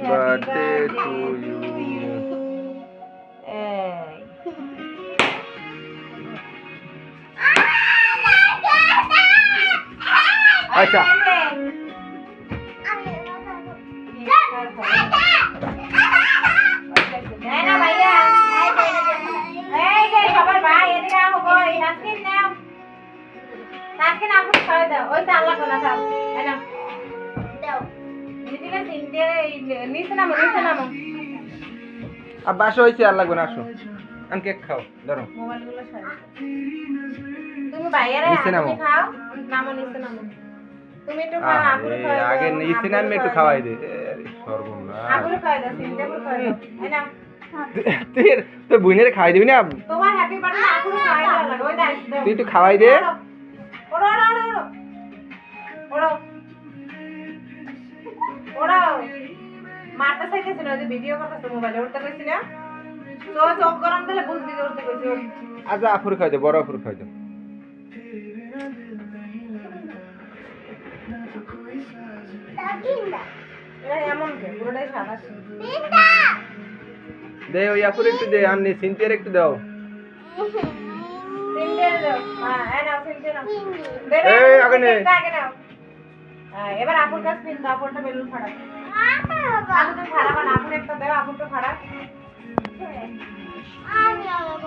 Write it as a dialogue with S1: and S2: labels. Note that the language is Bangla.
S1: birthday to you. আচ্ছা বাসা হয়েছে আর লাগবে না আসো আমি কেক খাও ধরো
S2: তুমি বাইরে খাও নামো নিচে নামো তুমি একটু খাও আপুরে খাও
S1: আগে নিচে নামে একটু খাওয়াই দে সর্বনাশ
S2: আপুরে খাও দাও সিনটা করে খাও এই না
S1: তুই বুইনের খাওয়াই দিবি না
S2: তোমার হ্যাপি বার্থডে আপুরে খাওয়াই দাও লাগে ওই দাও
S1: তুই একটু খাওয়াই দে
S2: ওড়ো ওড়ো ওড়ো ওড়ো ওড়ো মারতে চাইতেছিল যে ভিডিও করতেছ মোবাইলে উঠতে কইছিল তো চোখ গরম দিলে বুঝবি যে উঠতে কইছিল
S1: আজ আপুরে খাওয়াই দে বড় আপুরে খাওয়াই দে
S2: এমন কে পুরোটাই সাদা
S1: দে ওই আপুরে একটু দে আর নে সিনথিয়ার একটু দাও
S2: সিনটা দাও হ্যাঁ এই নাও সিনটা নাও
S1: এই আগে নে
S2: আগে নাও এবার আপুর কাছে পিন দাও আপুরটা বেলুন ফাড়া আপু তো ফাড়া বানা আপুর একটা দাও আপুর তো ফাড়া আমি আবার